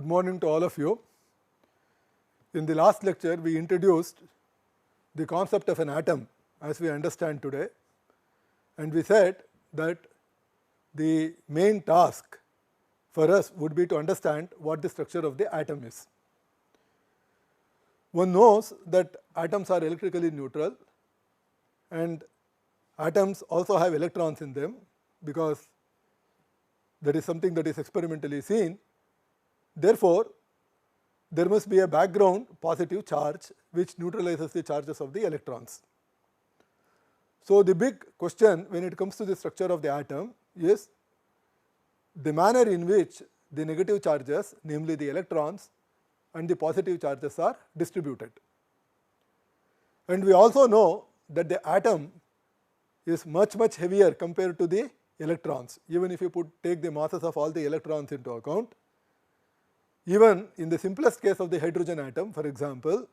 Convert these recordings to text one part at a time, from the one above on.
Good morning to all of you. In the last lecture, we introduced the concept of an atom as we understand today, and we said that the main task for us would be to understand what the structure of the atom is. One knows that atoms are electrically neutral and atoms also have electrons in them, because that is something that is experimentally seen. Therefore, there must be a background positive charge which neutralizes the charges of the electrons. So, the big question when it comes to the structure of the atom is the manner in which the negative charges, namely the electrons, and the positive charges are distributed. And we also know that the atom is much heavier compared to the electrons. Even if you take the masses of all the electrons into account, even in the simplest case of the hydrogen atom, for example,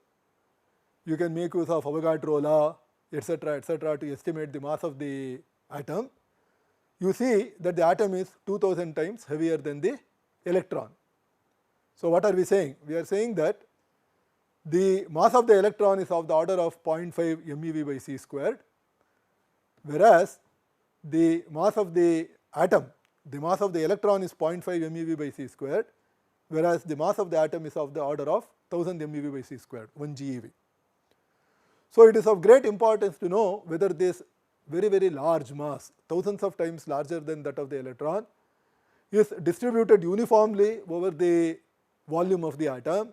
you can make use of Avogadro law, etc., to estimate the mass of the atom. You see that the atom is 2000 times heavier than the electron. So, what are we saying? We are saying that the mass of the electron is of the order of 0.5 MeV by c squared, whereas the mass of the atom, the mass of the electron is 0.5 MeV by c squared, whereas the mass of the atom is of the order of 1000 MeV by c squared, 1 GeV. So, it is of great importance to know whether this very large mass, thousands of times larger than that of the electron, is distributed uniformly over the volume of the atom,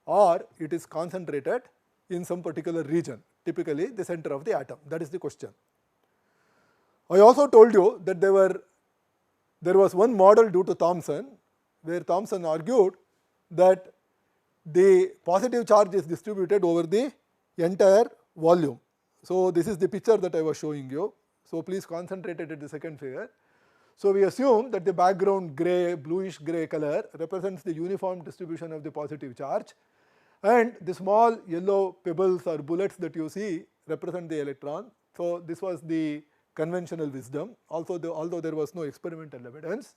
or it is concentrated in some particular region, typically the center of the atom. That is the question. I also told you that there was one model due to Thomson, where Thomson argued that the positive charge is distributed over the entire volume. So, this is the picture that I was showing you. So, please concentrate at the second figure. So, we assume that the background grey, bluish grey color represents the uniform distribution of the positive charge, and the small yellow pebbles or bullets that you see represent the electron. So, this was the conventional wisdom, although there was no experimental evidence.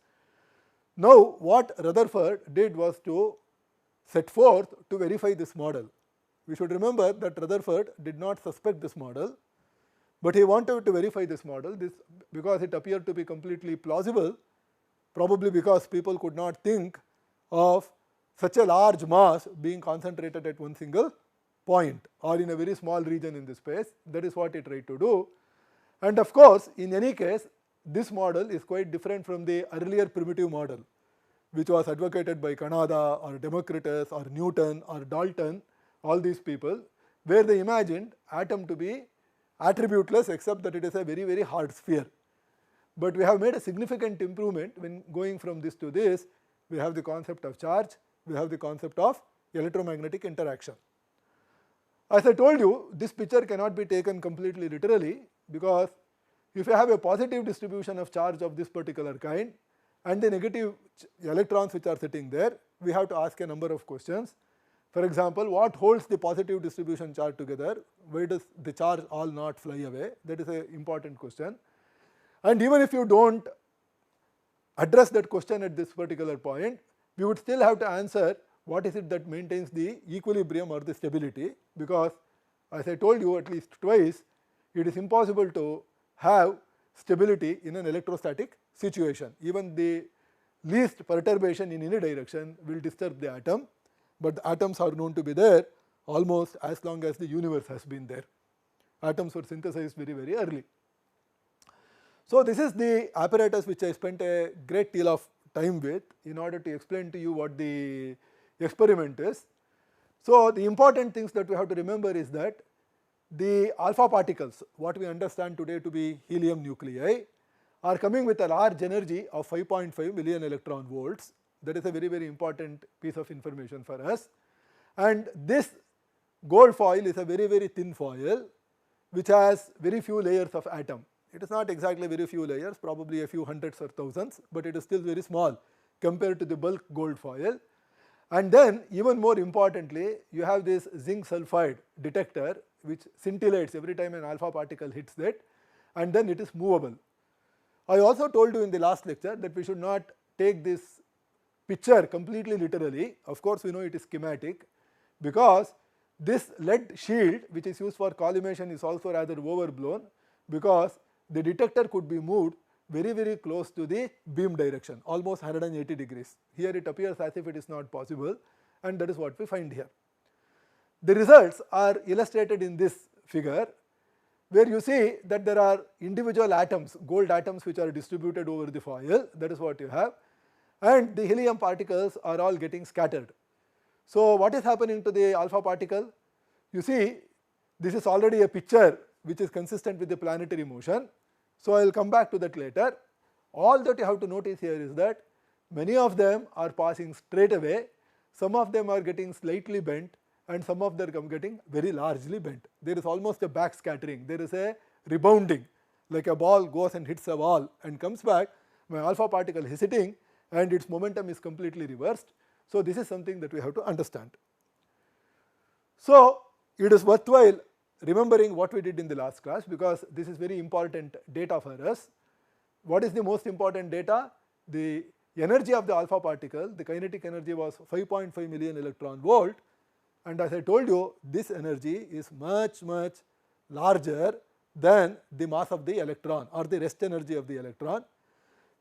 Now, what Rutherford did was to set forth to verify this model. We should remember that Rutherford did not suspect this model, but he wanted to verify this model because it appeared to be completely plausible, probably because people could not think of such a large mass being concentrated at one single point or in a very small region in the space. That is what he tried to do. And of course, in any case, this model is quite different from the earlier primitive model, which was advocated by Canada or Democritus or Newton or Dalton, all these people, where they imagined atom to be attributeless except that it is a very hard sphere. But we have made a significant improvement when going from this to this. We have the concept of charge, we have the concept of electromagnetic interaction. As I told you, this picture cannot be taken completely literally, because if you have a positive distribution of charge of this particular kind and the negative electrons which are sitting there, we have to ask a number of questions. For example, what holds the positive distribution charge together? Why does the charge all not fly away? That is an important question. And even if you do not address that question at this particular point, we would still have to answer what is it that maintains the equilibrium or the stability, because as I told you at least twice, it is impossible to have stability in an electrostatic situation. Even the least perturbation in any direction will disturb the atom, but the atoms are known to be there almost as long as the universe has been there. Atoms were synthesized very early. So, this is the apparatus which I spent a great deal of time with in order to explain to you what the experiment is. So, the important things that we have to remember is that the alpha particles, what we understand today to be helium nuclei, are coming with a large energy of 5.5 million electron volts. That is a very important piece of information for us. And this gold foil is a very thin foil which has very few layers of atom. It is not exactly very few layers, probably a few hundreds or thousands, but it is still very small compared to the bulk gold foil. And then even more importantly, you have this zinc sulphide detector which scintillates every time an alpha particle hits that, and then it is movable. I also told you in the last lecture that we should not take this picture completely literally. Of course, we know it is schematic, because this lead shield which is used for collimation is also rather overblown, because the detector could be moved very close to the beam direction, almost 180 degrees. Here it appears as if it is not possible, and that is what we find here. The results are illustrated in this figure, where you see that there are individual atoms, gold atoms, which are distributed over the foil. That is what you have, and the helium particles are all getting scattered. So what is happening to the alpha particle? You see, this is already a picture which is consistent with the planetary motion. So I will come back to that later. All that you have to notice here is that many of them are passing straight away, some of them are getting slightly bent, and some of them are getting very largely bent. There is almost a back scattering, there is a rebounding, like a ball goes and hits a wall and comes back. My alpha particle is hitting and its momentum is completely reversed. So this is something that we have to understand. So it is worthwhile remembering what we did in the last class, because this is very important data for us. What is the most important data? The energy of the alpha particle, the kinetic energy, was 5.5 million electron volt, and as I told you, this energy is much larger than the mass of the electron or the rest energy of the electron.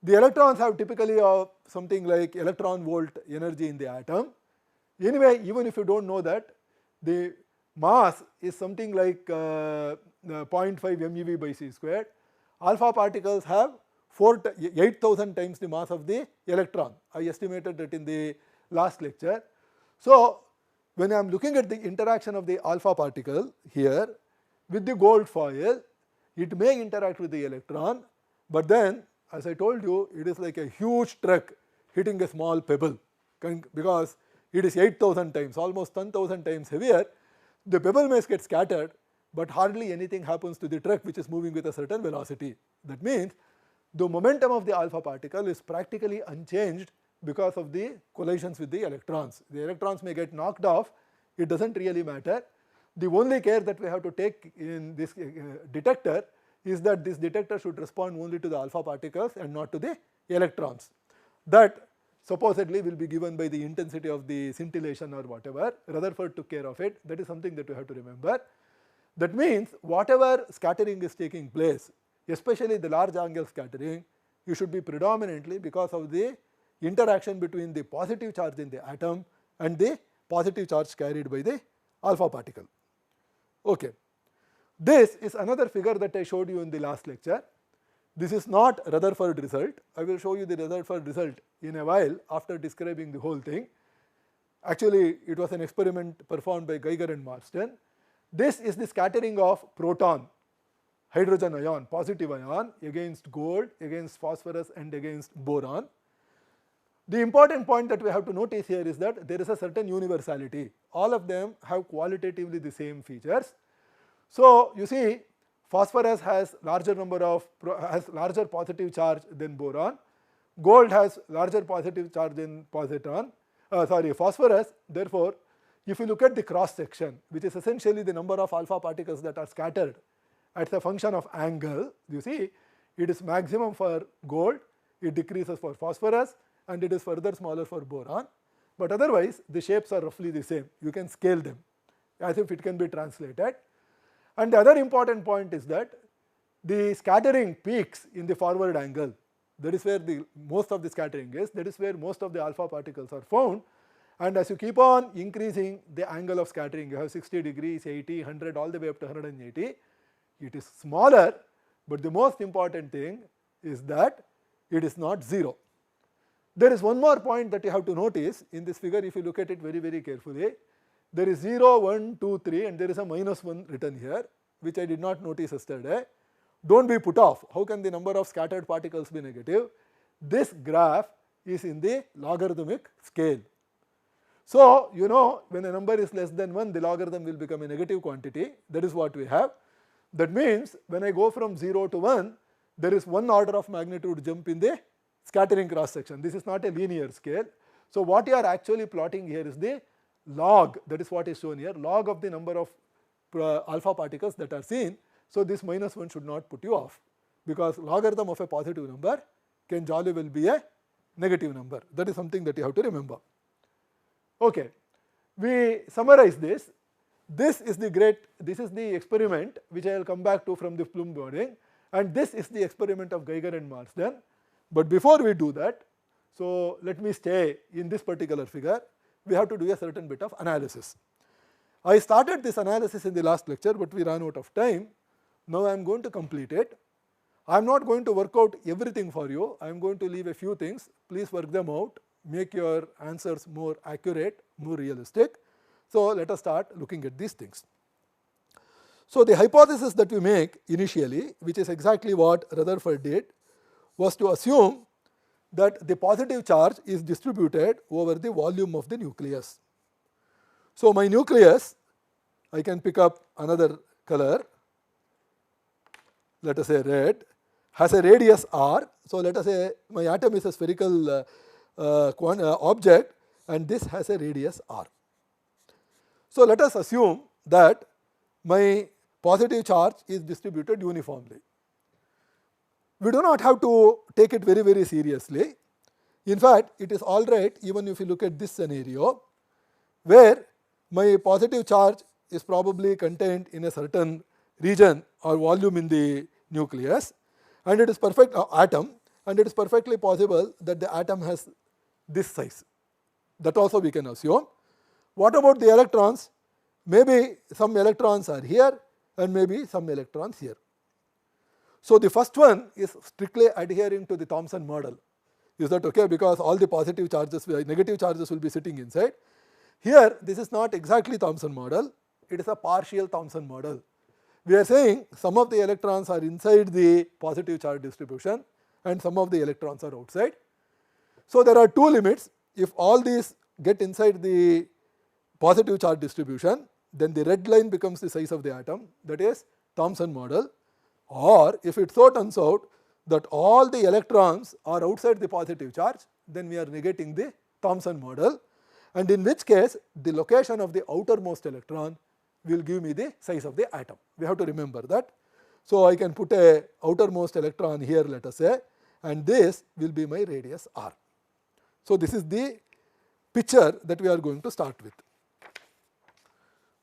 The electrons have typically something like electron volt energy in the atom. Anyway, even if you don't know that, the mass is something like 0.5 MeV by c squared. Alpha particles have 8,000 times the mass of the electron. I estimated that in the last lecture. So when I am looking at the interaction of the alpha particle here with the gold foil, it may interact with the electron, but then, as I told you, it is like a huge truck hitting a small pebble, because it is 8,000 times, almost 10,000 times heavier. The pebble may get scattered, but hardly anything happens to the truck which is moving with a certain velocity. That means the momentum of the alpha particle is practically unchanged because of the collisions with the electrons. The electrons may get knocked off, it does not really matter. The only care that we have to take in this detector is that this detector should respond only to the alpha particles and not to the electrons. That supposedly will be given by the intensity of the scintillation or whatever. Rutherford took care of it. That is something that you have to remember. That means whatever scattering is taking place, especially the large angle scattering, you should be predominantly because of the interaction between the positive charge in the atom and the positive charge carried by the alpha particle. Okay. This is another figure that I showed you in the last lecture. This is not Rutherford result. I will show you the Rutherford result in a while after describing the whole thing. Actually, it was an experiment performed by Geiger and Marsden. This is the scattering of proton, hydrogen ion, positive ion, against gold, against phosphorus and against boron. The important point that we have to notice here is that there is a certain universality. All of them have qualitatively the same features. So you see, phosphorus has larger larger positive charge than boron. Gold has larger positive charge than phosphorus. Therefore, if you look at the cross section, which is essentially the number of alpha particles that are scattered as a function of angle, you see it is maximum for gold, it decreases for phosphorus, and it is further smaller for boron. But otherwise, the shapes are roughly the same. You can scale them as if it can be translated. And the other important point is that the scattering peaks in the forward angle. That is where most of the scattering is. That is where most of the alpha particles are found. And as you keep on increasing the angle of scattering, you have 60 degrees, 80, 100, all the way up to 180. It is smaller, but the most important thing is that it is not zero. There is one more point that you have to notice in this figure. If you look at it very carefully, there is 0, 1, 2, 3 and there is a -1 written here, which I did not notice yesterday. Don't be put off. How can the number of scattered particles be negative? This graph is in the logarithmic scale. So you know, when a number is less than 1, the logarithm will become a negative quantity. That is what we have. That means when I go from 0 to 1, there is 1 order of magnitude jump in the scattering cross section. This is not a linear scale. So what you are actually plotting here is the log, that is what is shown here, log of the number of alpha particles that are seen. So this -1 should not put you off, because logarithm of a positive number can jolly well be a negative number. That is something that you have to remember. Okay, we summarize this. This is the experiment which I will come back to from the plume boarding, and this is the experiment of Geiger and Marsden. But before we do that, so let me stay in this particular figure. We have to do a certain bit of analysis. I started this analysis in the last lecture, but we ran out of time. Now I am going to complete it. I am not going to work out everything for you. I am going to leave a few things. Please work them out. Make your answers more accurate, more realistic. So let us start looking at these things. So the hypothesis that we make initially, which is exactly what Rutherford did, was to assume that the positive charge is distributed over the volume of the nucleus. So my nucleus, I can pick up another color, let us say red, has a radius r. So let us say my atom is a spherical object, and this has a radius r. So let us assume that my positive charge is distributed uniformly. We do not have to take it very, very seriously. In fact, it is all right even if you look at this scenario where my positive charge is probably contained in a certain region or volume in the nucleus, and it is perfect atom, and it is perfectly possible that the atom has this size. That also we can assume. What about the electrons? Maybe some electrons are here and maybe some electrons here. So the first one is strictly adhering to the Thomson model. Is that okay? Because all the positive charges, negative charges will be sitting inside. Here this is not exactly Thomson model, it is a partial Thomson model. We are saying some of the electrons are inside the positive charge distribution and some of the electrons are outside. So there are two limits. If all these get inside the positive charge distribution, then the red line becomes the size of the atom, that is Thomson model. Or if it so turns out that all the electrons are outside the positive charge, then we are negating the Thomson model, and in which case the location of the outermost electron will give me the size of the atom. We have to remember that. So I can put a outermost electron here, let us say, and this will be my radius r. So this is the picture that we are going to start with.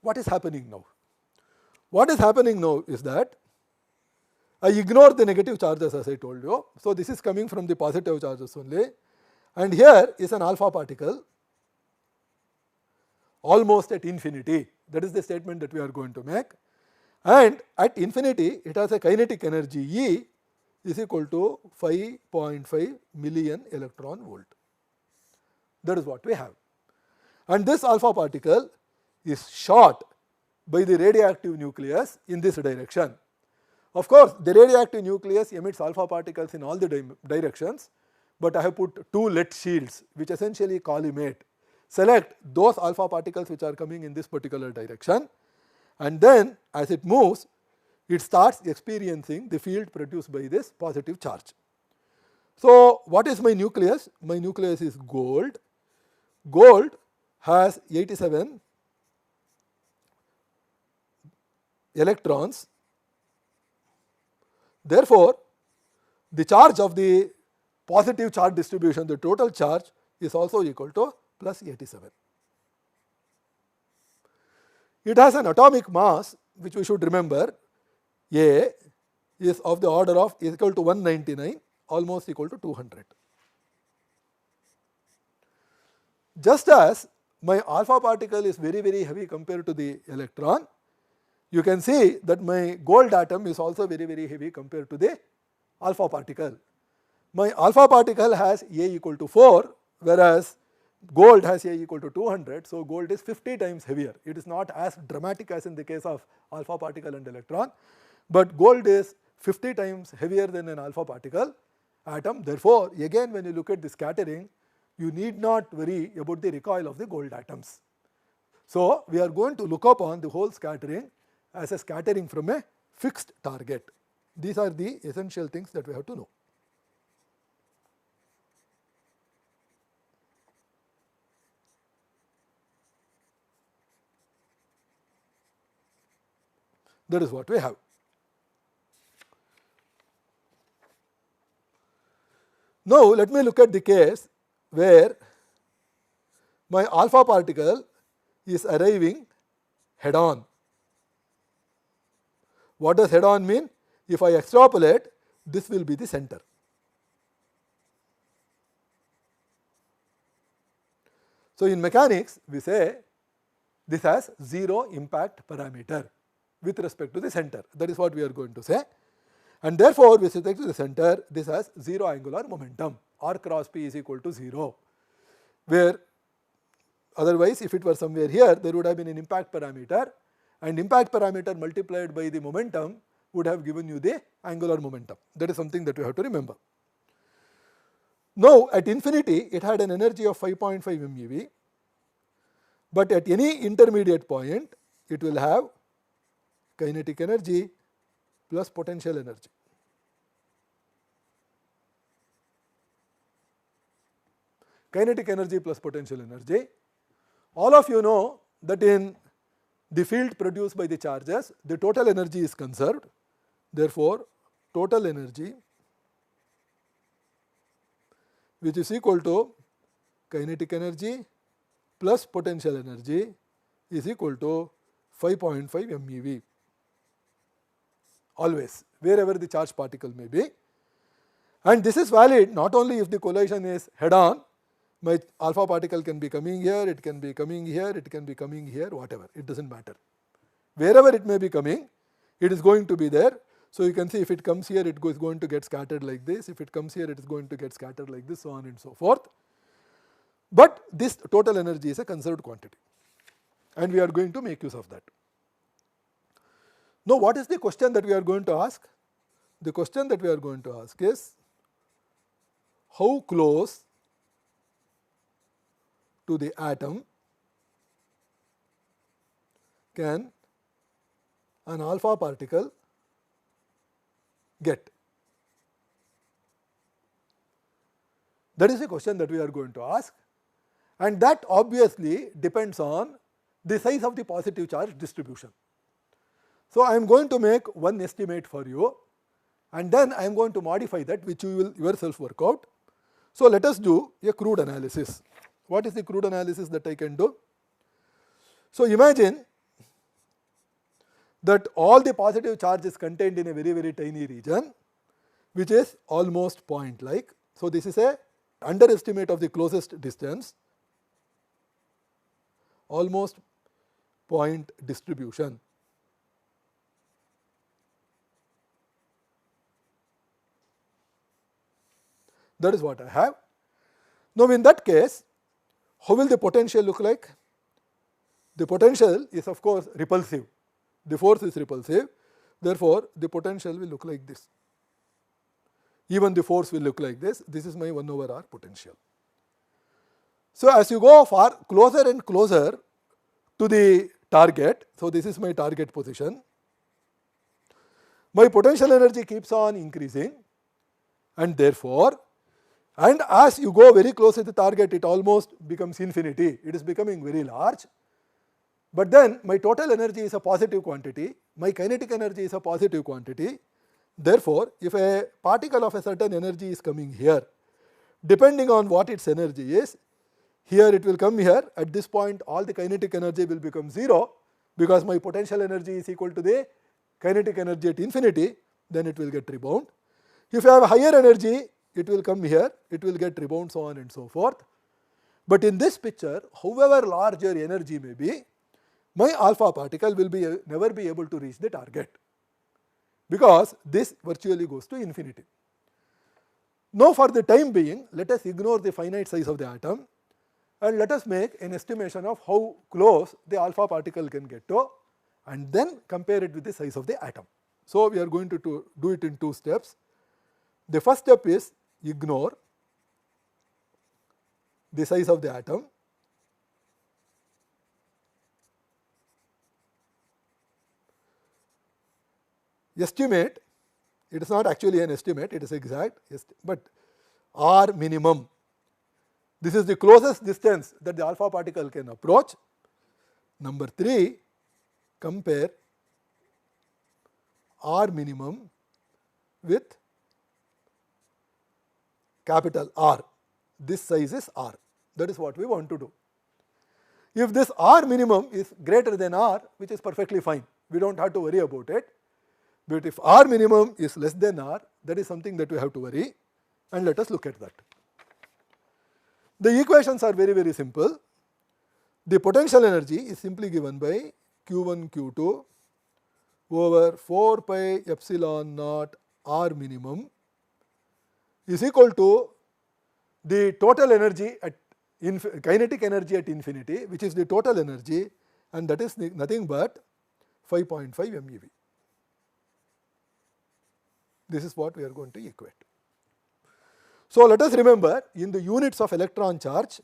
What is happening now? What is happening now is that I ignore the negative charges as I told you. So this is coming from the positive charges only, and here is an alpha particle almost at infinity. That is the statement that we are going to make, and at infinity it has a kinetic energy E is equal to 5.5 million electron volt. That is what we have, and this alpha particle is shot by the radioactive nucleus in this direction. Of course, the radioactive nucleus emits alpha particles in all the directions, but I have put two let shields which essentially collimate, select those alpha particles which are coming in this particular direction, and then as it moves, it starts experiencing the field produced by this positive charge. So what is my nucleus? My nucleus is gold. Gold has 87 electrons. Therefore, the charge of the positive charge distribution, the total charge, is also equal to plus 87. It has an atomic mass which we should remember. A is of the order of is equal to 199, almost equal to 200. Just as my alpha particle is very, very heavy compared to the electron, you can see that my gold atom is also very, very heavy compared to the alpha particle. My alpha particle has A equal to 4, whereas gold has A equal to 200, so gold is 50 times heavier. It is not as dramatic as in the case of alpha particle and electron, but gold is 50 times heavier than an alpha particle atom. Therefore, again when you look at the scattering, you need not worry about the recoil of the gold atoms. So we are going to look upon the whole scattering as a scattering from a fixed target. These are the essential things that we have to know. That is what we have. Now, let me look at the case where my alpha particle is arriving head on. What does head on mean? If I extrapolate, this will be the center. So, in mechanics, we say this has zero impact parameter with respect to the center. That is what we are going to say. And therefore, with respect to the center, this has zero angular momentum. R cross P is equal to 0, where otherwise if it were somewhere here, there would have been an impact parameter, and impact parameter multiplied by the momentum would have given you the angular momentum. That is something that you have to remember. Now, at infinity, it had an energy of 5.5 MeV, but at any intermediate point, it will have kinetic energy plus potential energy. Kinetic energy plus potential energy. All of you know that in the field produced by the charges, the total energy is conserved. Therefore, total energy, which is equal to kinetic energy plus potential energy, is equal to 5.5 MeV. Always, wherever the charged particle may be. And this is valid not only if the collision is head on. My alpha particle can be coming here, it can be coming here, it can be coming here, whatever, it does not matter. Wherever it may be coming, it is going to be there. So, you can see if it comes here, it is going to get scattered like this, if it comes here, it is going to get scattered like this, so on and so forth. But this total energy is a conserved quantity, and we are going to make use of that. Now, what is the question that we are going to ask? The question that we are going to ask is, how close to the atom can an alpha particle get? That is the question that we are going to ask, and that obviously depends on the size of the positive charge distribution. So, I am going to make one estimate for you, and then I am going to modify that, which you will yourself work out. So, let us do a crude analysis. What is the crude analysis that I can do? So, imagine that all the positive charge is contained in a very, very tiny region, which is almost point like. So, this is a underestimate of the closest distance, almost point distribution. That is what I have. Now, in that case, how will the potential look like? The potential is of course repulsive. The force is repulsive. Therefore, the potential will look like this. Even the force will look like this. This is my 1 over r potential. So, as you go far closer and closer to the target, so this is my target position, my potential energy keeps on increasing, and therefore, and as you go very close to the target, it almost becomes infinity. It is becoming very large. But then my total energy is a positive quantity, my kinetic energy is a positive quantity. Therefore, if a particle of a certain energy is coming here, depending on what its energy is, here it will come here, at this point all the kinetic energy will become 0, because my potential energy is equal to the kinetic energy at infinity, then it will get rebound. If I have a higher energy, it will come here, it will get rebound, so on and so forth. But in this picture, however large your energy may be, my alpha particle will never be able to reach the target, because this virtually goes to infinity. Now, for the time being, let us ignore the finite size of the atom, and let us make an estimation of how close the alpha particle can get to, and then compare it with the size of the atom. So, we are going to do it in 2 steps. The first step is ignore the size of the atom. Estimate, it is not actually an estimate, it is exact, but R minimum. This is the closest distance that the alpha particle can approach. Number 3, compare R minimum with capital R. This size is R. That is what we want to do. If this R minimum is greater than R, which is perfectly fine, we do not have to worry about it. But if R minimum is less than R, that is something that we have to worry, and let us look at that. The equations are very, very simple. The potential energy is simply given by Q1 Q2 over 4 pi epsilon naught R minimum is equal to the total energy at kinetic energy at infinity, which is the total energy, and that is nothing but 5.5 MeV. This is what we are going to equate. So let us remember, in the units of electron charge,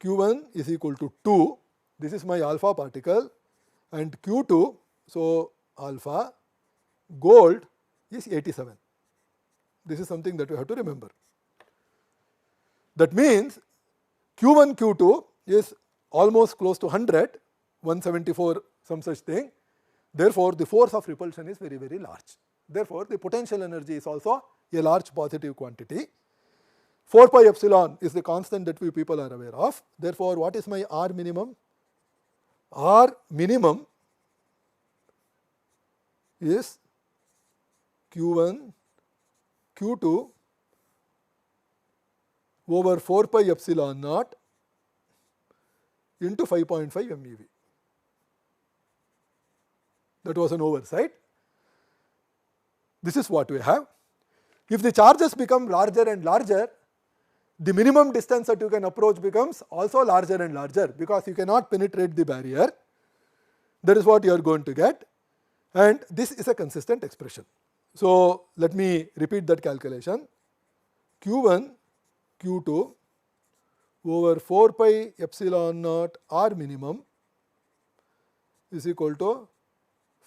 Q1 is equal to 2, this is my alpha particle, and Q2, so alpha, gold is 87. This is something that we have to remember. That means Q1 Q2 is almost close to 100, 174 some such thing. Therefore, the force of repulsion is very, very large. Therefore, the potential energy is also a large positive quantity. 4 pi epsilon is the constant that we people are aware of. Therefore, what is my R minimum? R minimum is Q1 Q2 over 4 pi epsilon naught into 5.5 MeV. That was an oversight. This is what we have. If the charges become larger and larger, the minimum distance that you can approach becomes also larger and larger, because you cannot penetrate the barrier. That is what you are going to get, and this is a consistent expression. So let me repeat that calculation. Q1 Q2 over 4 pi epsilon naught R minimum is equal to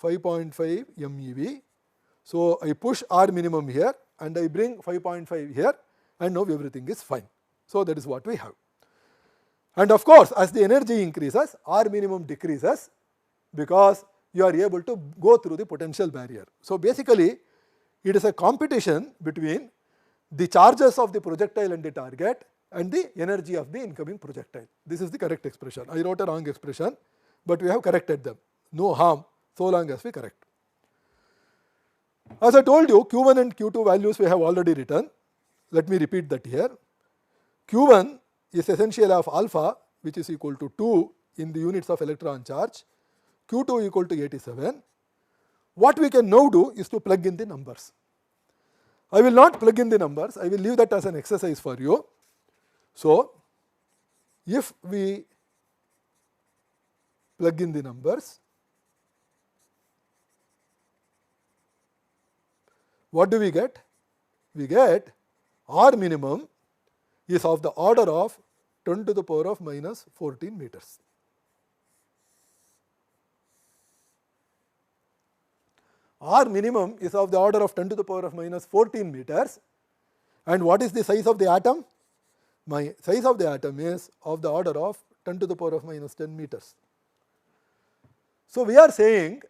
5.5 MeV. So I push R minimum here and I bring 5.5 here, and now everything is fine. So that is what we have. And of course, as the energy increases, R minimum decreases, because you are able to go through the potential barrier. So basically, it is a competition between the charges of the projectile and the target and the energy of the incoming projectile. This is the correct expression. I wrote a wrong expression, but we have corrected them. No harm so long as we correct. As I told you, Q1 and Q2 values we have already written. Let me repeat that here. Q1 is essentially of alpha, which is equal to 2 in the units of electron charge, Q2 equal to 87. What we can now do is to plug in the numbers. I will not plug in the numbers, I will leave that as an exercise for you. So if we plug in the numbers, what do we get? We get R minimum is of the order of 10 to the power of minus 14 meters. R minimum is of the order of 10 to the power of minus 14 meters. And what is the size of the atom? My size of the atom is of the order of 10 to the power of minus 10 meters. So we are saying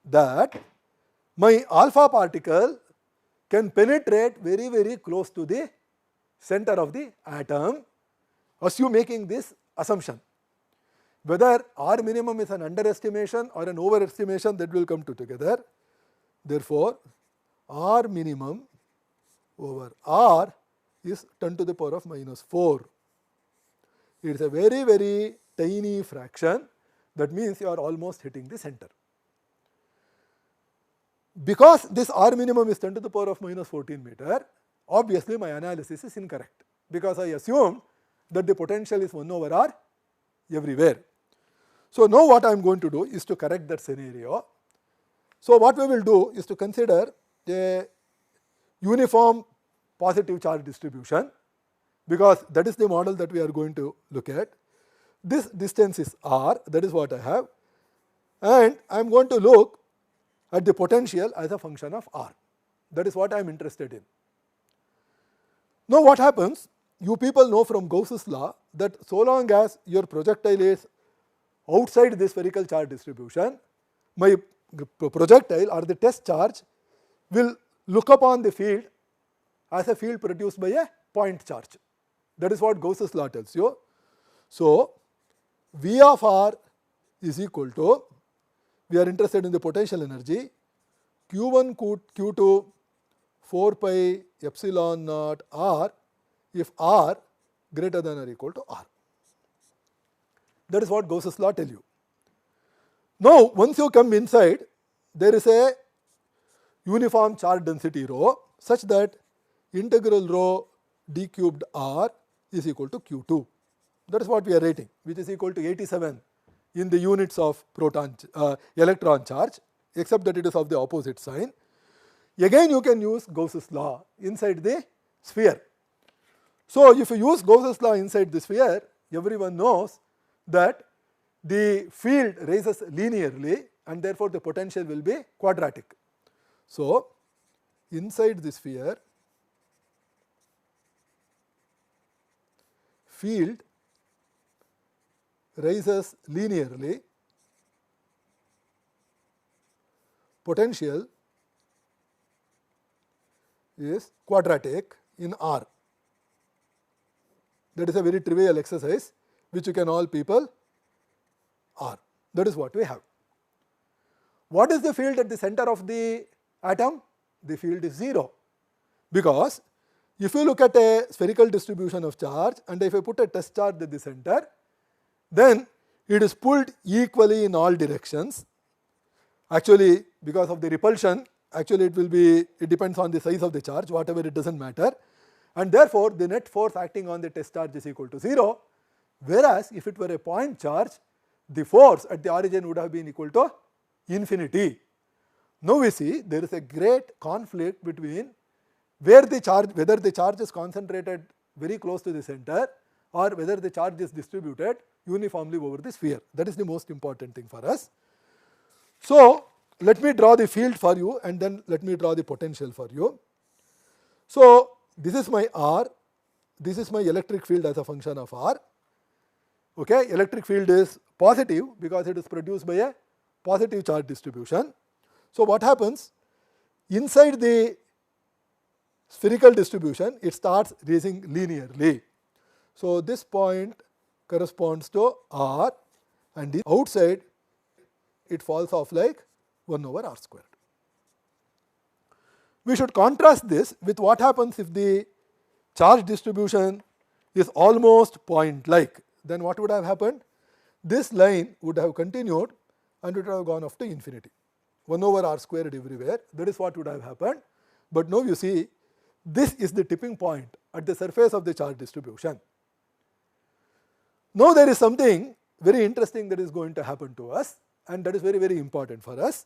that my alpha particle can penetrate very, very close to the center of the atom, making this assumption. Whether R minimum is an underestimation or an overestimation, that will come together. Therefore, R minimum over R is 10 to the power of minus 4. It is a very, very tiny fraction. That means you are almost hitting the center. Because this R minimum is 10 to the power of minus 14 meter, obviously my analysis is incorrect, because I assumed that the potential is 1 over R everywhere. So now what I am going to do is to correct that scenario. So what we will do is to consider a uniform positive charge distribution, because that is the model that we are going to look at. This distance is R, that is what I have, and I am going to look at the potential as a function of R. That is what I am interested in. Now what happens? You people know from Gauss's law that so long as your projectile is outside the spherical charge distribution, my projectile or the test charge will look upon the field as a field produced by a point charge. That is what Gauss's law tells you. So, V of r is equal to, we are interested in the potential energy, Q1 Q2 4 pi epsilon naught r if r greater than or equal to r. That is what Gauss's law tells you. Now, once you come inside, there is a uniform charge density rho such that integral rho d cubed r is equal to Q2. That is what we are writing, which is equal to 87 in the units of electron charge, except that it is of the opposite sign. Again, you can use Gauss's law inside the sphere. So, if you use Gauss's law inside the sphere, everyone knows that the field rises linearly and therefore the potential will be quadratic. So, inside the sphere, field rises linearly, potential is quadratic in R. That is a very trivial exercise which you can all people R. That is what we have. What is the field at the center of the atom? The field is 0, because if you look at a spherical distribution of charge and if I put a test charge at the center, then it is pulled equally in all directions. Actually, because of the repulsion, actually it depends on the size of the charge, whatever, it does not matter, and therefore the net force acting on the test charge is equal to 0, whereas if it were a point charge, the force at the origin would have been equal to infinity. Now we see there is a great conflict between whether the charge is concentrated very close to the center or whether the charge is distributed uniformly over the sphere. That is the most important thing for us. So, let me draw the field for you and then let me draw the potential for you. So, this is my R, this is my electric field as a function of R. Okay, electric field is positive because it is produced by a positive charge distribution. So, what happens inside the spherical distribution, it starts rising linearly. So, this point corresponds to R and outside it falls off like 1 over R squared. We should contrast this with what happens if the charge distribution is almost point like. Then what would have happened? This line would have continued and it would have gone off to infinity. 1 over R squared everywhere, that is what would have happened. But now you see, this is the tipping point at the surface of the charge distribution. Now there is something very interesting that is going to happen to us, and that is very, very important for us.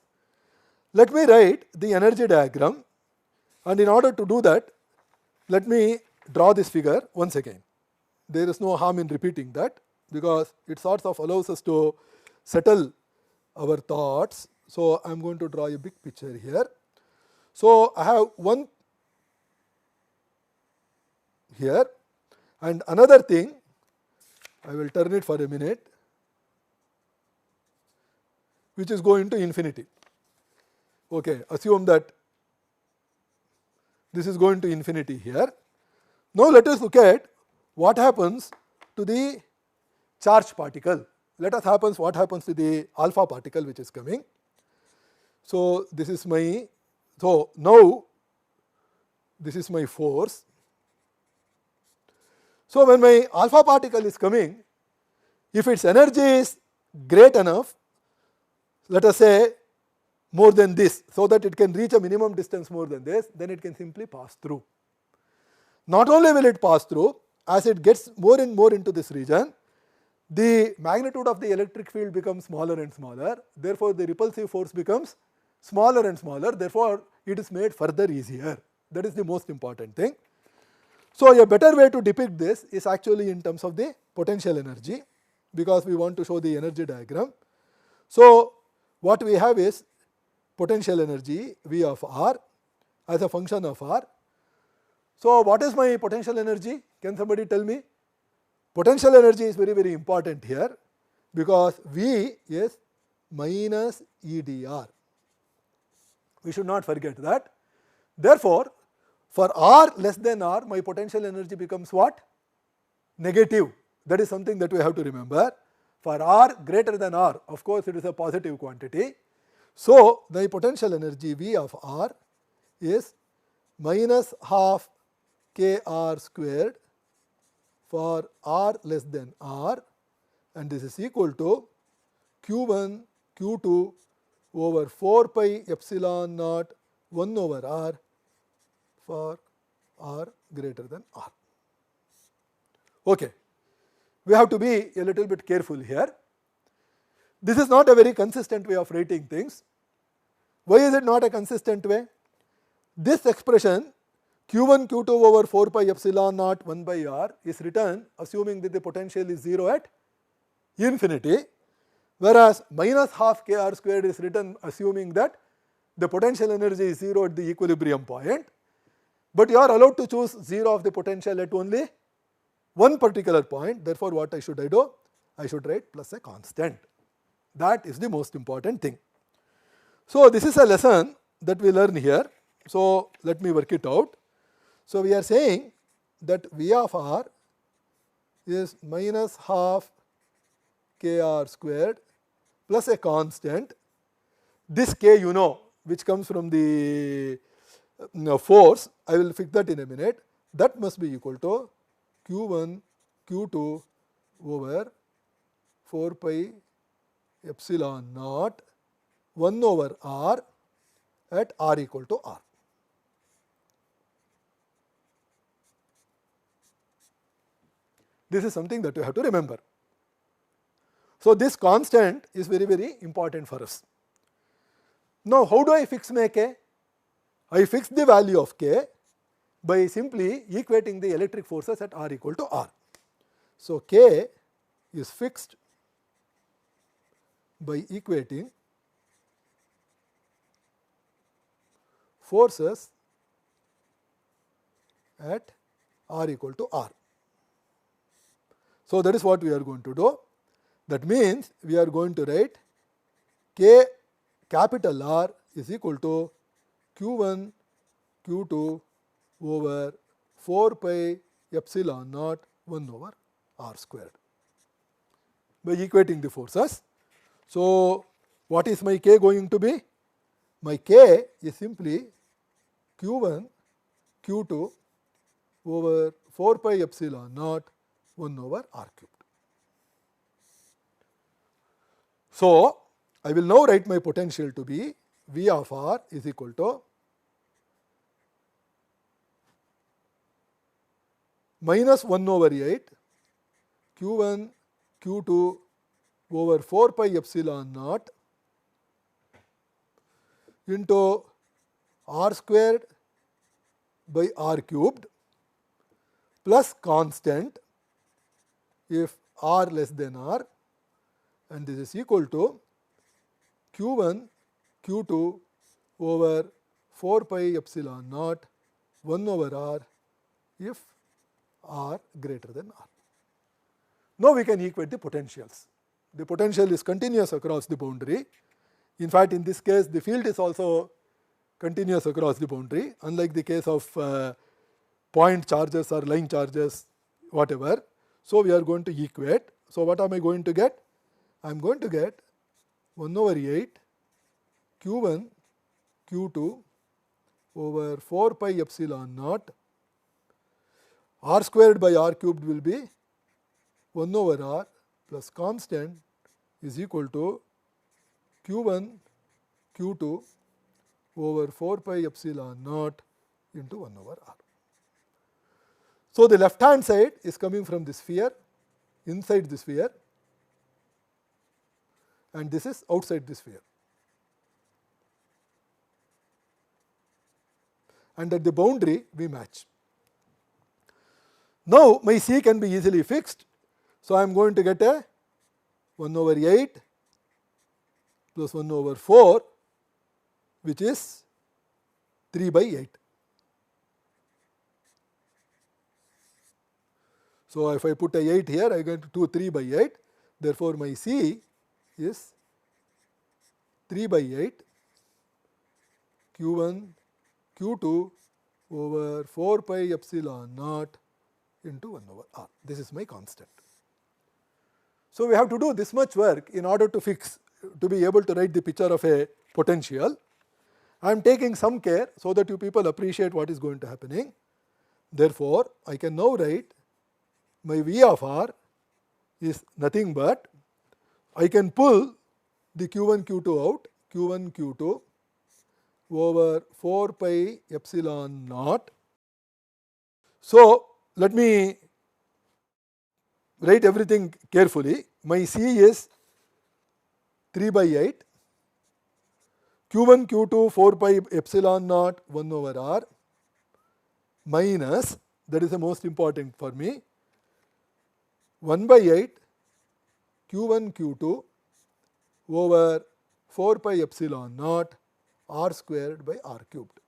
Let me write the energy diagram, and in order to do that, let me draw this figure once again. There is no harm in repeating that because it sort of allows us to settle our thoughts. So, I am going to draw a big picture here. So, I have one here and another thing, I will turn it for a minute, which is going to infinity. Okay, assume that this is going to infinity here. Now, let us look at what happens to the charged particle. Let us what happens to the alpha particle which is coming. So, this is my, so now this is my force. So, when my alpha particle is coming, if its energy is great enough, let us say more than this, so that it can reach a minimum distance more than this, then it can simply pass through. Not only will it pass through, as it gets more and more into this region, the magnitude of the electric field becomes smaller and smaller, therefore the repulsive force becomes smaller and smaller, therefore it is made further easier. That is the most important thing. So, a better way to depict this is actually in terms of the potential energy, because we want to show the energy diagram. So, what we have is potential energy V of R as a function of R. So, what is my potential energy? Can somebody tell me? Potential energy is very, very important here, because V is minus EdR. We should not forget that. Therefore, For r less than r, my potential energy becomes what? Negative. That is something that we have to remember. For r greater than r, of course it is a positive quantity. So, the potential energy V of r is minus half k r squared for r less than r, and this is equal to q1 q2 over 4 pi epsilon naught 1 over r for r greater than r. Okay. We have to be a little bit careful here. This is not a very consistent way of writing things. Why is it not a consistent way? This expression q1 q2 over 4 pi epsilon naught 1 by r is written assuming that the potential is 0 at infinity, whereas minus half k r squared is written assuming that the potential energy is 0 at the equilibrium point, but you are allowed to choose 0 of the potential at only one particular point. Therefore, what I should do? I should write plus a constant. That is the most important thing. So, this is a lesson that we learn here. So, let me work it out. So, we are saying that V of r is minus half k r squared plus a constant. This k you know, which comes from the force, I will fix that in a minute. That must be equal to q1 q2 over 4 pi epsilon naught 1 over r at r equal to r. This is something that you have to remember. So, this constant is very, very important for us. Now, how do I fix my k? I fix the value of k by simply equating the electric forces at r equal to r. So, k is fixed by equating forces at r equal to r. So, that is what we are going to do. That means, we are going to write k capital R is equal to q1 q2 over 4 pi epsilon naught 1 over r squared by equating the forces. So, what is my k going to be? My k is simply q1 q2 over 4 pi epsilon naught 1 over r cubed. So, I will now write my potential to be V of r is equal to minus 1 over 8 q1 q2 over 4 pi epsilon naught into r squared by r cubed plus constant if r less than r, and this is equal to q1 q2 over 4 pi epsilon naught 1 over r if r greater than r. Now, we can equate the potentials. The potential is continuous across the boundary. In fact, in this case the field is also continuous across the boundary, unlike the case of point charges or line charges, whatever. So, we are going to equate. So, what am I going to get? I am going to get 1 over 8 q1 q2 over 4 pi epsilon naught r squared by r cubed will be 1 over r plus constant is equal to q1 q2 over 4 pi epsilon naught into 1 over r. So, the left hand side is coming from the sphere, inside the sphere, and this is outside the sphere. And at the boundary we match. Now, my C can be easily fixed. So, I am going to get a 1 over 8 plus 1 over 4, which is 3 by 8. So, if I put a 8 here, I get 3 by 8. Therefore, my C is 3 by 8 q1 q2 over 4 pi epsilon naught into 1 over r. This is my constant. So, we have to do this much work in order to to be able to write the picture of a potential. I am taking some care so that you people appreciate what is going to happening. Therefore, I can now write my V of r is nothing but I can pull the Q1 Q2 out, Q1 Q2 over 4 pi epsilon naught. So, let me write everything carefully. My C is 3 by 8, Q1 Q2 4 pi epsilon naught 1 over r minus, that is the most important for me, 1 by 8 Q1 Q2 over 4 pi epsilon naught r squared by r cubed.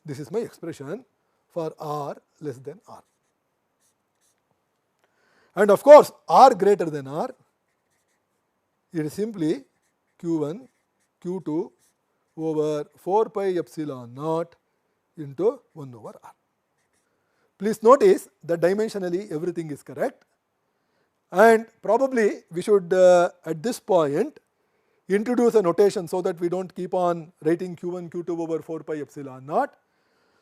This is my expression for r less than r. And of course, r greater than r, it is simply Q1 Q2 over 4 pi epsilon naught into 1 over r. Please notice that dimensionally everything is correct, and probably we should at this point introduce a notation so that we do not keep on writing Q1 Q2 over 4 pi epsilon naught.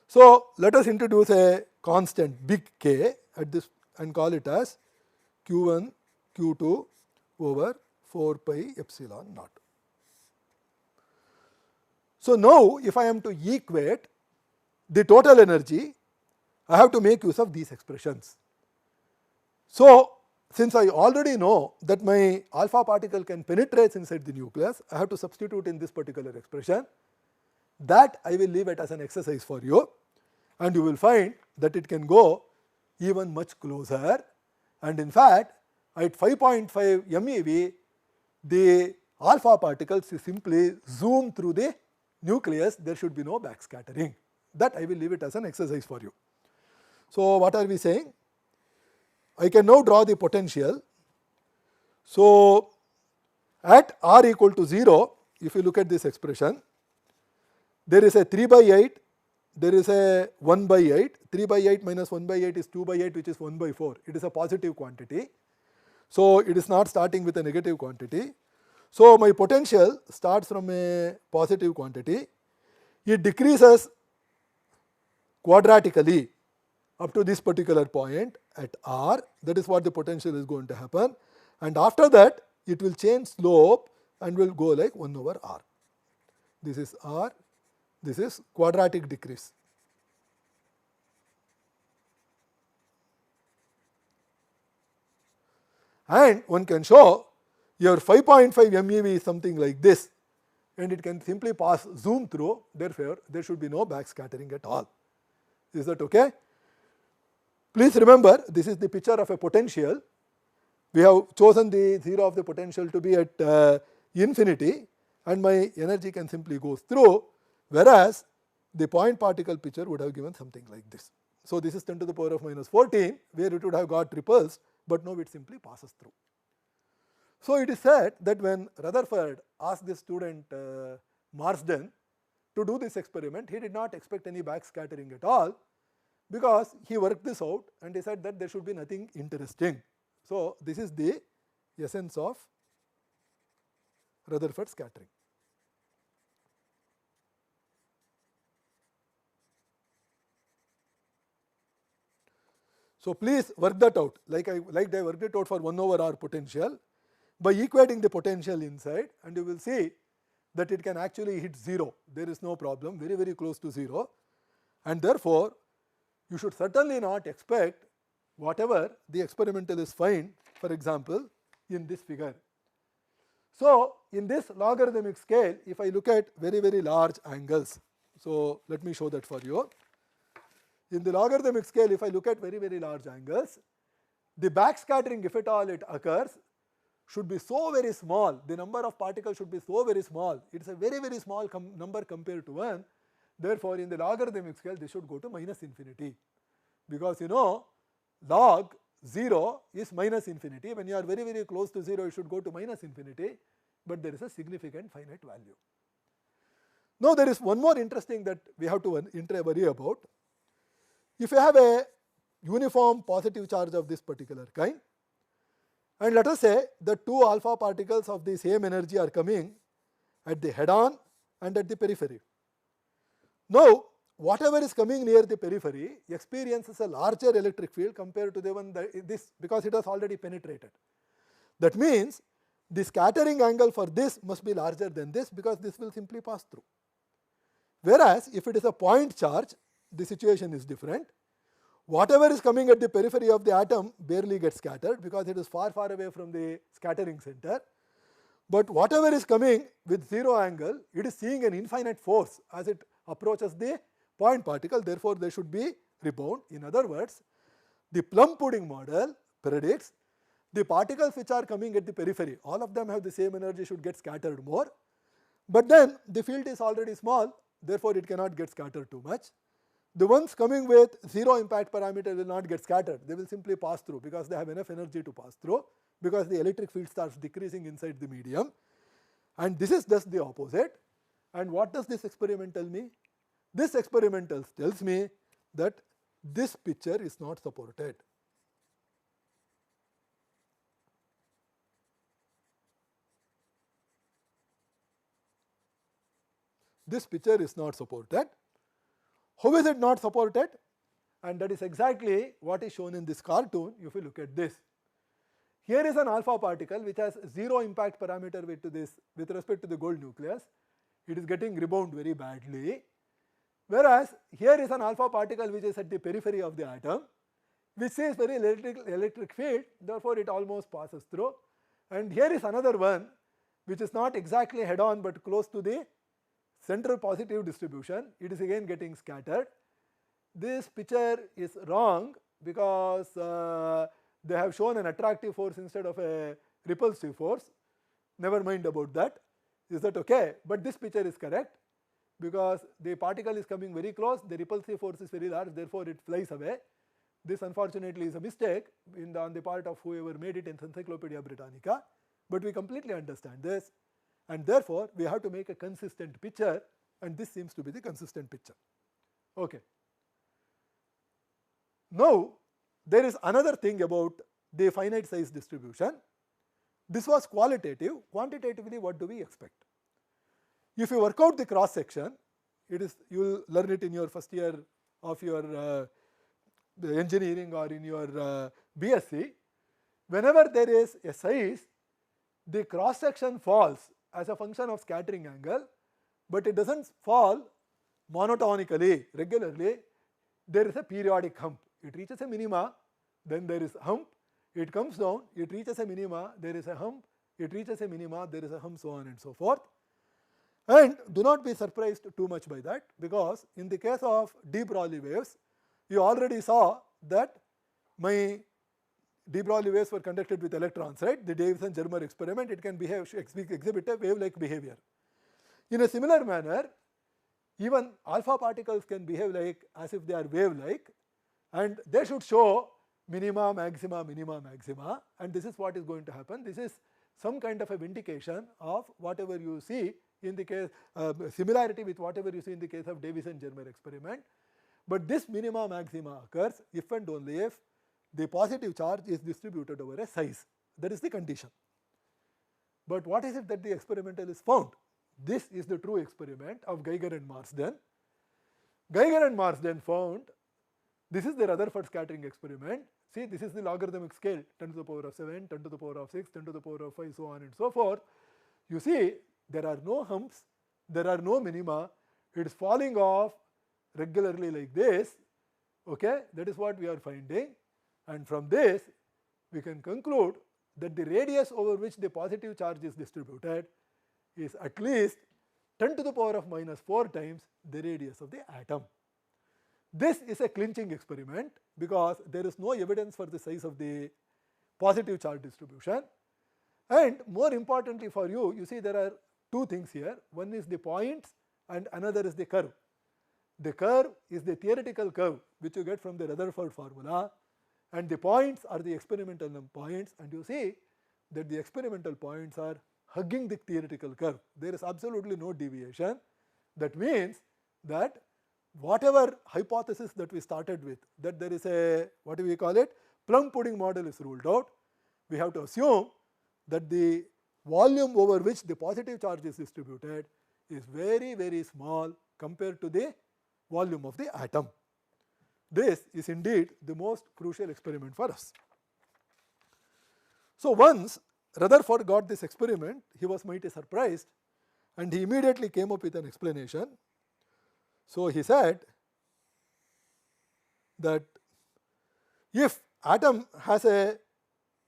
So, let us introduce a constant big K at this and call it as Q1 Q2 over 4 pi epsilon naught. So, now if I am to equate the total energy, I have to make use of these expressions. So, since I already know that my alpha particle can penetrate inside the nucleus, I have to substitute in this particular expression. That I will leave it as an exercise for you, and you will find that it can go even much closer, and in fact at 5.5 MeV the alpha particles simply zoom through the nucleus. There should be no backscattering. That I will leave it as an exercise for you. So, what are we saying? I can now draw the potential. So, at r equal to 0, if you look at this expression, there is a 3 by 8, there is a 1 by 8, 3 by 8 minus 1 by 8 is 2 by 8, which is 1 by 4. It is a positive quantity. So, it is not starting with a negative quantity. So, my potential starts from a positive quantity. It decreases quadratically up to this particular point at r. That is what the potential is going to happen, and after that it will change slope and will go like 1 over r. This is r, this is quadratic decrease. And one can show your 5.5 MeV is something like this, and it can simply pass zoom through, therefore there should be no backscattering at all. Is that okay? Please remember, this is the picture of a potential. We have chosen the 0 of the potential to be at infinity, and my energy can simply go through, whereas the point particle picture would have given something like this. So, this is 10 to the power of minus 14, where it would have got repulsed, but now it simply passes through. So, it is said that when Rutherford asked the student Marsden to do this experiment, he did not expect any backscattering at all, because he worked this out and he said that there should be nothing interesting. So, this is the essence of Rutherford scattering. So, please work that out like I worked it out for 1 over r potential by equating the potential inside, and you will see that it can actually hit 0. There is no problem, very, very close to 0, and therefore, you should certainly not expect whatever the experimentalists find, for example, in this figure. So, in this logarithmic scale, if I look at very, very large angles, so let me show that for you. In the logarithmic scale, if I look at very, very large angles, the backscattering, if at all it occurs, should be so very small. The number of particles should be so very small. It is a very, very small number compared to 1. Therefore, in the logarithmic scale, this should go to minus infinity, because you know log 0 is minus infinity. When you are very, very close to 0, it should go to minus infinity, but there is a significant finite value. Now there is one more interesting that we have to worry about. If you have a uniform positive charge of this particular kind, and let us say the two alpha particles of the same energy are coming at the head on and at the periphery. Now whatever is coming near the periphery experiences a larger electric field compared to the one this, because it has already penetrated. That means the scattering angle for this must be larger than this, because this will simply pass through. Whereas if it is a point charge, the situation is different. Whatever is coming at the periphery of the atom barely gets scattered, because it is far away from the scattering center. But whatever is coming with zero angle, it is seeing an infinite force as it approaches the point particle, therefore there should be rebound. In other words, the plum pudding model predicts the particles which are coming at the periphery, all of them have the same energy, should get scattered more, but then the field is already small, therefore it cannot get scattered too much. The ones coming with zero impact parameter will not get scattered, they will simply pass through, because they have enough energy to pass through, because the electric field starts decreasing inside the medium. And this is just the opposite. And what does this experiment tell me? This experiment tells me that this picture is not supported. This picture is not supported. How is it not supported? And that is exactly what is shown in this cartoon. If you look at this, here is an alpha particle which has zero impact parameter with respect to the gold nucleus. It is getting rebound very badly. Whereas here is an alpha particle which is at the periphery of the atom, which sees very electric field, therefore it almost passes through. And here is another one which is not exactly head on but close to the central positive distribution, it is again getting scattered. This picture is wrong, because they have shown an attractive force instead of a repulsive force. Never mind about that. Is that okay? But this picture is correct, because the particle is coming very close, the repulsive force is very large, therefore it flies away. This unfortunately is a mistake on the part of whoever made it in Encyclopedia Britannica, but we completely understand this, and therefore we have to make a consistent picture, and this seems to be the consistent picture. Okay. Now there is another thing about the finite size distribution. This was qualitative. Quantitatively, what do we expect? If you work out the cross section, you will learn it in your first year of your engineering or in your BSc. Whenever there is a size, the cross section falls as a function of scattering angle, but it does not fall monotonically, regularly. There is a periodic hump. It reaches a minima, then there is a hump, it comes down, it reaches a minima, there is a hump, it reaches a minima, there is a hump, so on and so forth. And do not be surprised too much by that, because in the case of de Broglie waves, you already saw that my de Broglie waves were conducted with electrons, right? The Davison-Germer experiment, it can exhibit a wave-like behavior. In a similar manner, even alpha particles can behave like as if they are wave-like, and they should show minima, maxima, minima, maxima, and this is what is going to happen. This is some kind of a vindication of whatever you see in the case, similarity with whatever you see in the case of Davison-Germer experiment. But this minima, maxima occurs if and only if the positive charge is distributed over a size. That is the condition. But what is it that the experimentalist found? This is the true experiment of Geiger and Marsden. Geiger and Marsden found, this is the Rutherford scattering experiment. See, this is the logarithmic scale, 10 to the power of 7, 10 to the power of 6, 10 to the power of 5, so on and so forth. You see, there are no humps, there are no minima, it is falling off regularly like this. Okay, that is what we are finding, and from this we can conclude that the radius over which the positive charge is distributed is at least 10 to the power of minus 4 times the radius of the atom. This is a clinching experiment, because there is no evidence for the size of the positive charge distribution. And more importantly for you, you see there are two things here. One is the points and another is the curve. The curve is the theoretical curve which you get from the Rutherford formula, and the points are the experimental points, and you see that the experimental points are hugging the theoretical curve. There is absolutely no deviation, That means that whatever hypothesis that we started with, that there is a, what do we call it, plum pudding model is ruled out, we have to assume that the volume over which the positive charge is distributed is very, very small compared to the volume of the atom. This is indeed the most crucial experiment for us. So once Rutherford got this experiment, he was mighty surprised and he immediately came up with an explanation. So he said that if atom has a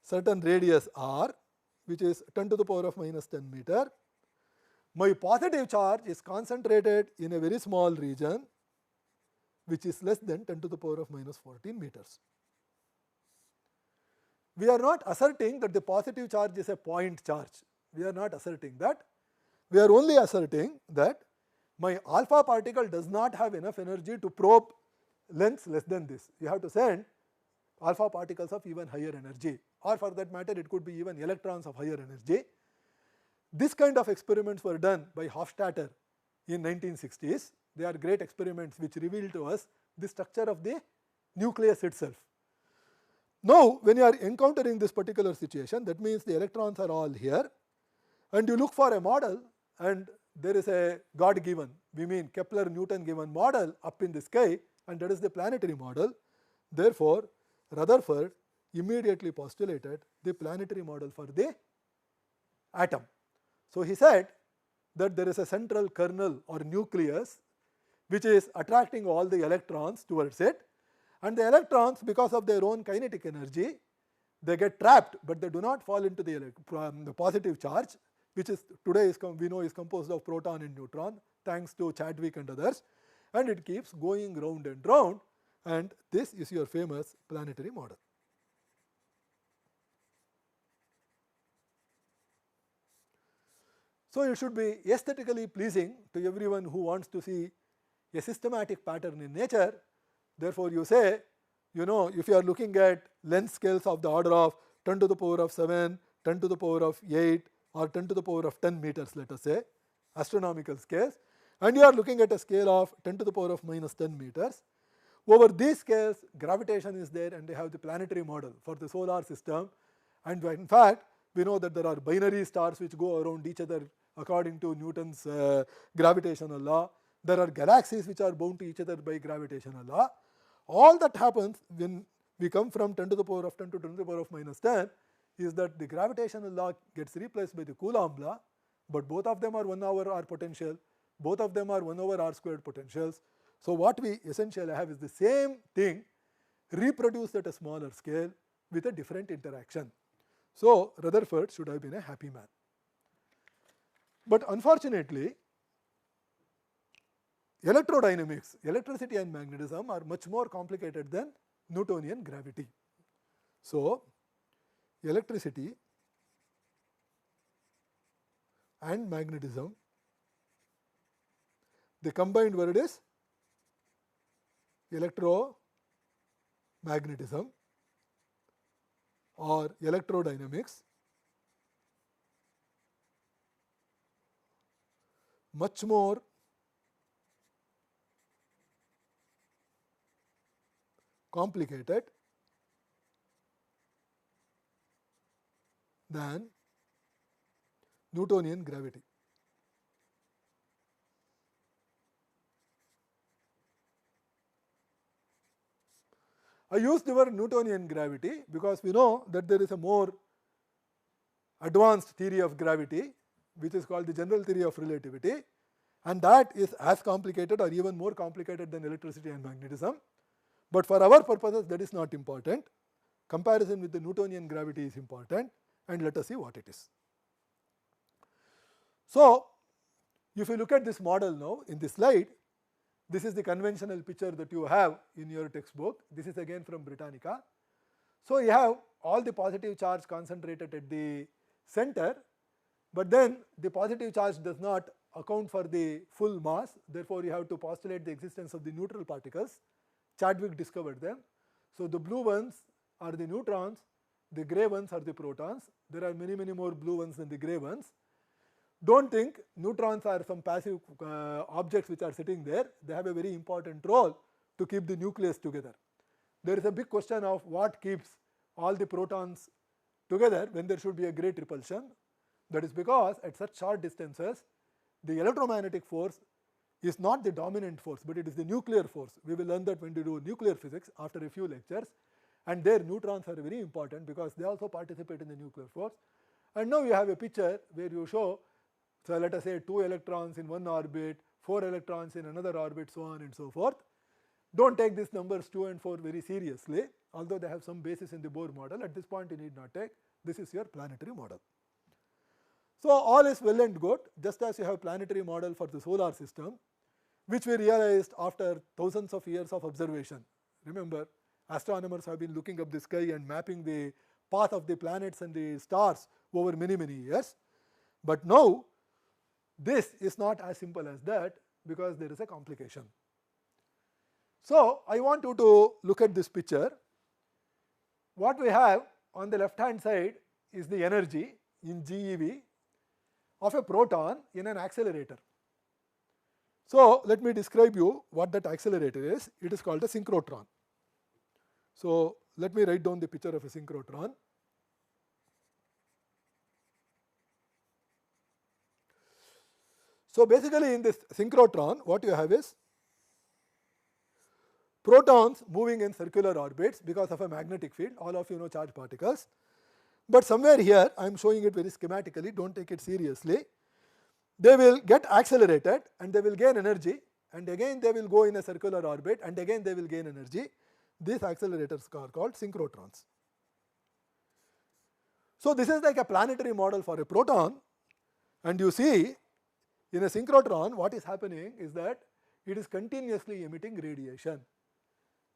certain radius r, which is 10 to the power of minus 10 meter, my positive charge is concentrated in a very small region which is less than 10 to the power of minus 14 meters. We are not asserting that the positive charge is a point charge. We are not asserting that. We are only asserting that my alpha particle does not have enough energy to probe lengths less than this. You have to send alpha particles of even higher energy, or for that matter it could be even electrons of higher energy. This kind of experiments were done by Hofstadter in 1960s. They are great experiments which reveal to us the structure of the nucleus itself. Now when you are encountering this particular situation, that means the electrons are all here and you look for a model and there is a God given, we mean Kepler Newton given model up in the sky, and that is the planetary model. Therefore Rutherford immediately postulated the planetary model for the atom. So he said that there is a central kernel or nucleus which is attracting all the electrons towards it, and the electrons, because of their own kinetic energy, they get trapped, but they do not fall into the positive charge, which is today we know is composed of proton and neutron, thanks to Chadwick and others, and it keeps going round and round, and this is your famous planetary model. So it should be aesthetically pleasing to everyone who wants to see a systematic pattern in nature. Therefore you say, if you are looking at length scales of the order of 10 to the power of 7, 10 to the power of 8 or 10 to the power of 10 meters, let us say, astronomical scales, and you are looking at a scale of 10 to the power of minus 10 meters, over these scales gravitation is there and they have the planetary model for the solar system, and in fact we know that there are binary stars which go around each other according to Newton's gravitational law. There are galaxies which are bound to each other by gravitational law. All that happens when we come from 10 to the power of 10 to 10 to the power of minus 10 is that the gravitational law gets replaced by the Coulomb law, but both of them are 1 over r potential, both of them are 1 over r squared potentials. So what we essentially have is the same thing reproduced at a smaller scale with a different interaction. So Rutherford should have been a happy man. But unfortunately, electrodynamics, electricity and magnetism are much more complicated than Newtonian gravity. So electricity and magnetism, the combined word is electromagnetism or electrodynamics, much more complicated than Newtonian gravity. I used the word Newtonian gravity because we know that there is a more advanced theory of gravity which is called the general theory of relativity, and that is as complicated or even more complicated than electricity and magnetism. But for our purposes that is not important. Comparison with the Newtonian gravity is important, and let us see what it is. So if you look at this model now in this slide, this is the conventional picture that you have in your textbook. This is again from Britannica. So you have all the positive charge concentrated at the center, but then the positive charge does not account for the full mass. Therefore you have to postulate the existence of the neutral particles. Chadwick discovered them. So the blue ones are the neutrons, the grey ones are the protons. There are many more blue ones than the grey ones. do not think neutrons are some passive objects which are sitting there. They have a very important role to keep the nucleus together. There is a big question of what keeps all the protons together when there should be a great repulsion. That is because at such short distances the electromagnetic force is not the dominant force, but it is the nuclear force. We will learn that when we do nuclear physics after a few lectures, and there neutrons are very important because they also participate in the nuclear force. And now you have a picture where you show, so let us say 2 electrons in one orbit, 4 electrons in another orbit, so on and so forth. Do not take these numbers 2 and 4 very seriously, although they have some basis in the Bohr model. At this point you need not take. This is your planetary model. So all is well and good, just as you have planetary model for the solar system, which we realized after thousands of years of observation. Remember, astronomers have been looking up the sky and mapping the path of the planets and the stars over many years. But now this is not as simple as that because there is a complication. So I want you to look at this picture. What we have on the left hand side is the energy in GeV of a proton in an accelerator. So let me describe you what that accelerator is. It is called a synchrotron. So let me write down the picture of a synchrotron. So basically in this synchrotron what you have is protons moving in circular orbits because of a magnetic field. All of you know charged particles. But somewhere here I am showing it very schematically, do not take it seriously. They will get accelerated and they will gain energy, and again they will go in a circular orbit and again they will gain energy. These accelerators are called synchrotrons. So this is like a planetary model for a proton, and you see in a synchrotron what is happening is that it is continuously emitting radiation.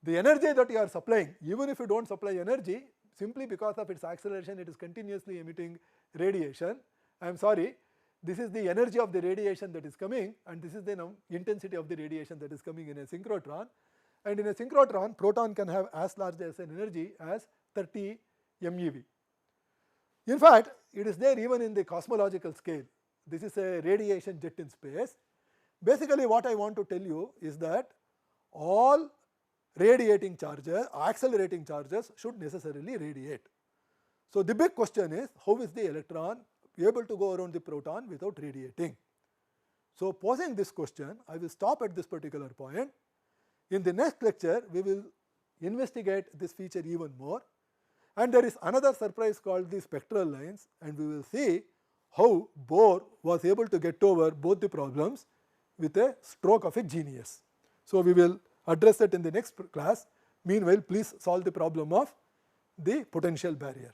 The energy that you are supplying, even if you do not supply energy, simply because of its acceleration it is continuously emitting radiation. I am sorry, this is the energy of the radiation that is coming, and this is the intensity of the radiation that is coming in a synchrotron. And in a synchrotron, proton can have as large as an energy as 30 MeV. In fact, it is there even in the cosmological scale. This is a radiation jet in space. Basically what I want to tell you is that all radiating charges, accelerating charges should necessarily radiate. So the big question is, how is the electron able to go around the proton without radiating? So posing this question, I will stop at this particular point. In the next lecture, we will investigate this feature even more, and there is another surprise called the spectral lines, and we will see how Bohr was able to get over both the problems with a stroke of a genius. So we will address that in the next class. Meanwhile, please solve the problem of the potential barrier.